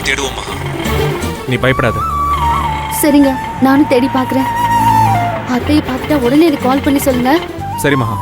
தேடுவோம் மகா. நீ பயப்படாத. சரிங்க, நானும் தேடி பாக்குறேன். அத்தையை பார்த்துட்டா உடனே எனக்கு கால் பண்ணி சொல்லுங்க. சரி மகா.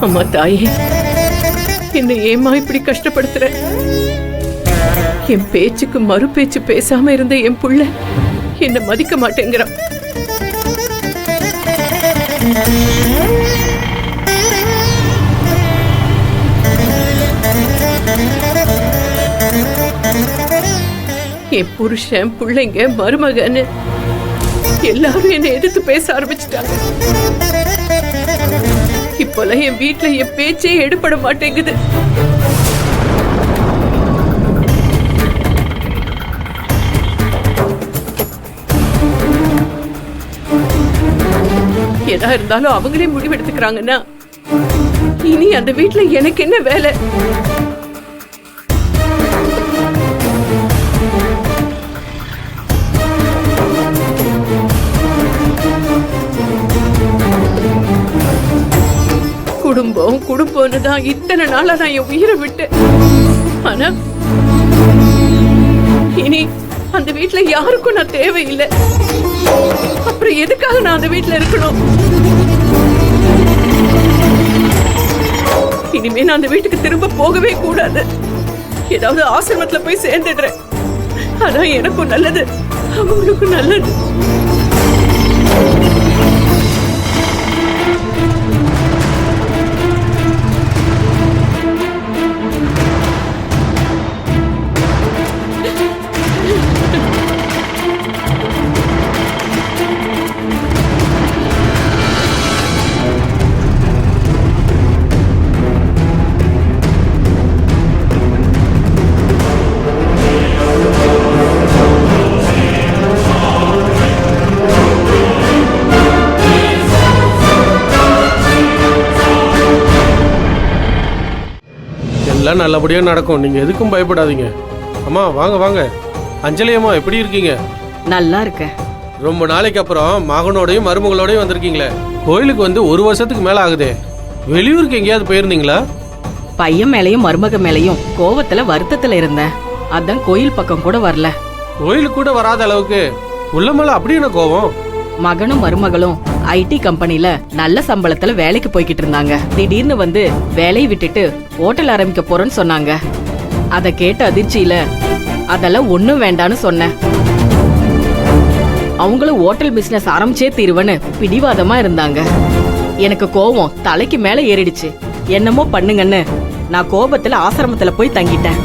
அம்மா தாயே, என்ன ஏமா இப்படி கஷ்டப்படுத்துற? என் பேச்சுக்கு மறு பேச்சு பேசாம இருந்த என் புள்ள என்ன மதிக்க மாட்டேங்கிறான். என் புருஷன், பிள்ளைங்க, மருமகன்னு எல்லாரும் என்னை எதிர்த்து பேச ஆரம்பிச்சுட்டாங்க. இப்பெல்லாம் என் வீட்டுல என் பேச்சே எடுபட மாட்டேங்குது. எதா இருந்தாலும் அவங்களே முடிவெடுத்துக்கிறாங்கன்னா இனி அந்த வீட்டுல எனக்கு என்ன வேலை? குடும்பம் குடும்பம்னு தான் இத்தனை நாளா நான் என் உயிரை விட்டு. ஆனா இனி அந்த வீட்டுல யாருக்கும் நான் தேவையில்லை. அப்புறம் எதுக்காக நான் அந்த வீட்டுல இருக்கணும்? இனிமே நான் அந்த வீட்டுக்கு திரும்ப போகவே கூடாது. ஏதாவது ஆசிரமத்துல போய் சேர்ந்துடுறேன். அதான் எனக்கும் நல்லது, அவங்களுக்கும் நல்லது. எல்லாம் நல்லபடியா நடக்கும். நீங்க எதுக்கும் பயப்படாதீங்க. அம்மா வாங்க வாங்க. அஞ்சலி அம்மா எப்படி இருக்கீங்க? நல்லா இருக்கேன். ரொம்ப நாளைக்கு அப்புறம் மகனோடையும் மருமகளோடையும் வந்திருக்கீங்களே. கோயிலுக்கு வந்து 1 வருஷத்துக்கு மேல ஆகுதே. வெளியூருக்கு எங்கேயாவது போயிருந்தீங்களா? பையன் மேலையும் மருமக மேலையும் கோவத்துல வருத்தத்துல இருந்தேன். அதான் கோயில் பக்கம் கூட வரல. கோயிலுக்கு கூட வராத அளவுக்கு உள்ள மேல அப்படி என்ன கோவம்? மகனும் மருமகளும் ஐடி கம்பெனில நல்ல சம்பளத்துல வேலைக்கு போய்கிட்டு இருந்தாங்க. திடீர்னு வந்து வேலையை விட்டுட்டு ஹோட்டல் ஆரம்பிக்க போறேன்னு சொன்னாங்க. அத கேட்ட அதிர்ச்சியில அதெல்லாம் ஒண்ணும் வேண்டான்னு சொன்னேன். அவங்களும் ஹோட்டல் பிசினஸ் ஆரம்பிச்சே தீருவன்னு பிடிவாதமா இருந்தாங்க. எனக்கு கோவம் தலைக்கு மேல ஏறிடுச்சு. என்னமோ பண்ணுங்கன்னு நான் கோபத்துல ஆசிரமத்துல போய் தங்கிட்டேன்.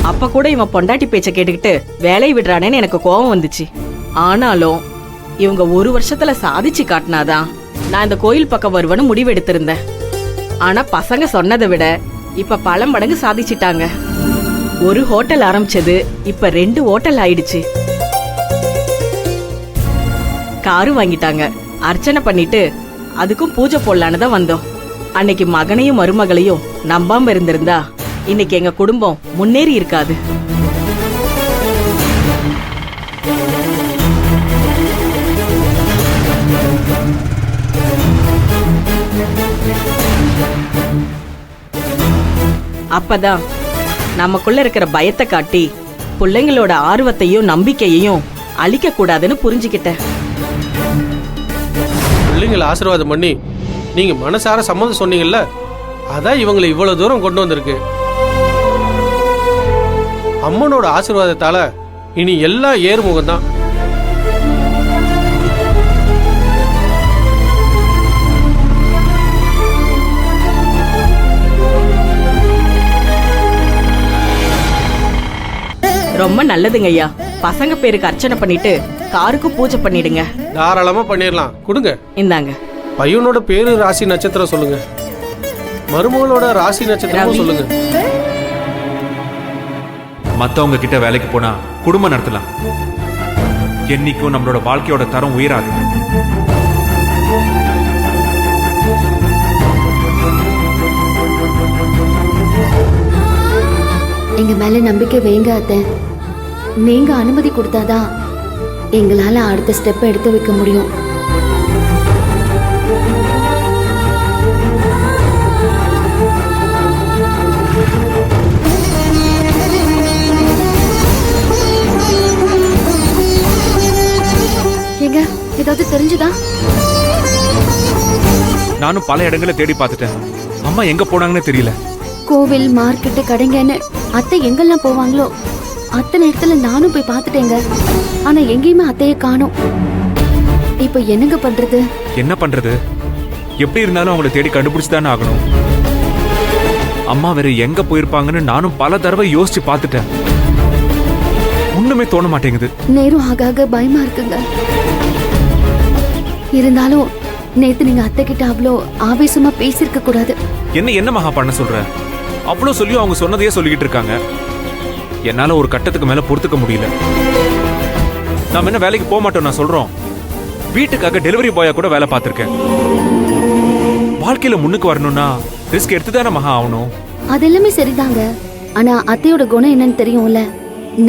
அப்ப கூட இவன் பொண்டாட்டி பேச்ச கேட்டுக்கிட்டு வேலையை விடுறானேன்னு எனக்கு கோபம் வந்துச்சு. ஆனாலும் இவங்க 1 வருஷத்துல சாதிச்சு காட்டினாதான் நான் இந்த கோயில் பக்கம் வருவேன்னு முடிவு எடுத்திருந்தேன். ஆனா பசங்க சொன்னதை விட இப்ப பல மடங்கு சாதிச்சிட்டாங்க. ஒரு ஹோட்டல் ஆரம்பிச்சது இப்ப 2 ஹோட்டல் ஆயிடுச்சு. காரு வாங்கிட்டாங்க. அர்ச்சனை பண்ணிட்டு அதுக்கும் பூஜை போடலான்னு தான் வந்தோம். அன்னைக்கு மகனையும் மருமகளையும் நம்பாம இருந்திருந்தா இன்னைக்கு எங்க குடும்பம் முன்னேறி இருக்காது. அப்பதான் நமக்குள்ள இருக்கிற பயத்தை காட்டி பிள்ளைங்களோட ஆர்வத்தையும் நம்பிக்கையையும் அழிக்க கூடாதுன்னு புரிஞ்சுக்கிட்டேன். பிள்ளைங்களை ஆசீர்வாதம் பண்ணி நீங்க மனசார சம்மதம் சொன்னீங்கல்ல, அதான் இவங்களை இவ்வளவு தூரம் கொண்டு வந்திருக்கு. அம்மனோட ஆசீர்வாதத்தால இனி எல்லாம் ஏறுமுகம் தான். ரொம்ப நல்லதுங்க ஐயா. பசங்க பேருக்கு அர்ச்சனை பண்ணிட்டு காருக்கு பூஜை பண்ணிடுங்க. தாராளமா பண்ணிடலாம். கொடுங்க. இந்தாங்க. பையனோட பேரு ராசி நட்சத்திரம் சொல்லுங்க. மருமகளோட ராசி நட்சத்திரம் சொல்லுங்க. மத்தவங்க கிட்ட வேலைக்கு போனா குடும்பம் நடத்தலாம், என்னைக்கும் நம்மளோட வாழ்க்கையோட தரம் உயராது. எங்க மேல நம்பிக்கை வைங்க அத்தை. நீங்க அனுமதி கொடுத்தாதான் எங்களால அடுத்த ஸ்டெப் எடுத்து வைக்க முடியும். எங்க ஏதாவது தெரிஞ்சுதா? நானும் பல இடங்களை தேடி பார்த்துட்டேன். அம்மா எங்க போனாங்கன்னு தெரியல. கோவில், மார்க்கெட்டு, கடைங்கன்னு அத்தை எங்கெல்லாம் போவாங்களோ அத்தனை இடத்துல நானும் போய் பார்த்துட்டேங்க. ஆனா எங்கேயுமே அத்தைய காணோம். இப்ப என்னங்க பண்றது? என்ன பண்றது? எப்படி இருந்தாலும் அவங்கள தேடி கண்டுபிடிச்சுதானே ஆகணும். அம்மா வேற எங்க போயிருப்பாங்கன்னு நானும் பல தடவை யோசிச்சு பார்த்துட்டேன். ஒண்ணுமே தோண மாட்டேங்குது. நேரம் ஆக ஆக பயமா இருக்குங்க. இருந்தாலும் நேத்து நீங்க அத்தை கிட்ட அவ்வளோ ஆவேசமா பேசியிருக்க கூடாது. என்ன மகா பண்ண சொல்ற? அவ்வளவு சொல்லியும் அவங்க சொன்னதையே சொல்லிக்கிட்டு இருக்காங்க. என்னால ஒரு கட்டத்துக்கு மேல பொறுத்துக்க முடியல. நாம என்ன வேலைக்கு போக மாட்டோம் நான் சொல்றோம். வீட்டுக்காக டெலிவரி பாயா கூட வேலை பார்த்திருக்கேன். வாழ்க்கையில முன்னுக்கு வரணும்னா ரிஸ்க் எடுத்துதானே மகா ஆகணும். அதெல்லாமே சரிதாங்க. ஆனா அத்தையோட குணம் என்னன்னு தெரியும்ல.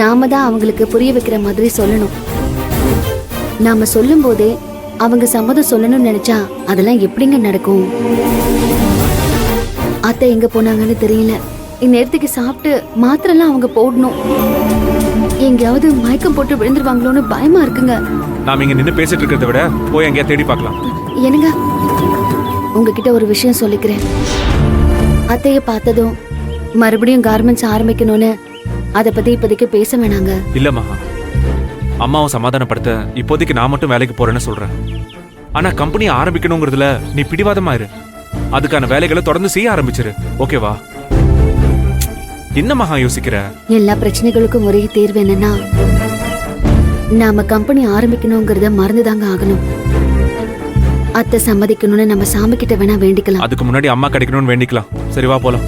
நாம தான் அவங்களுக்கு புரிய வைக்கிற மாதிரி சொல்லணும். நாம சொல்லும் போதே அவங்க சம்மதம் சொல்லணும்னு நினைச்சா அதெல்லாம் எப்படிங்க நடக்கும்? அத்தை எங்க போனாங்கன்னு தெரியல. இந்நேரத்துக்கு சாப்பிட்டு மாத்திரெல்லாம் அவங்க போடணும். எங்கேயாவது மயக்கம் போட்டு விழுந்துருவாங்களோன்னு பயமா இருக்குங்க. நாம இங்க நின்று பேசிட்டு இருக்கிறத விட போய் எங்கேயா தேடி பார்க்கலாம். என்னங்க, உங்ககிட்ட ஒரு விஷயம் சொல்லிக்கிறேன். அத்தைய பார்த்ததும் மறுபடியும் கார்மெண்ட்ஸ் ஆரம்பிக்கணும்னு அதை பத்தி இப்போதைக்கு பேச வேணாங்க. இல்ல மகா, அம்மாவை சமாதானப்படுத்த இப்போதைக்கு நான் மட்டும் வேலைக்கு போறேன்னு சொல்றேன். ஆனா கம்பெனி ஆரம்பிக்கணுங்கிறதுல நீ பிடிவாதமா இரு. அதுக்கான வேலைகளை தொடர்ந்து செய்ய ஆரம்பிச்சிரு. ஓகேவா? என்ன மகா யோசிக்கிற? எல்லா பிரச்சனைகளுக்கும் ஒரே தீர்வு என்னன்னா நாம கம்பெனி ஆரம்பிக்கணுங்கிறத மறந்துதாங்க ஆகணும். அத்தை சம்மதிக்கணும்னு நம்ம சாமி கிட்ட வேணா வேண்டிக்கலாம். அதுக்கு முன்னாடி அம்மா கிடைக்கணும்னு வேண்டிக்கலாம். சரி வா போலாம்.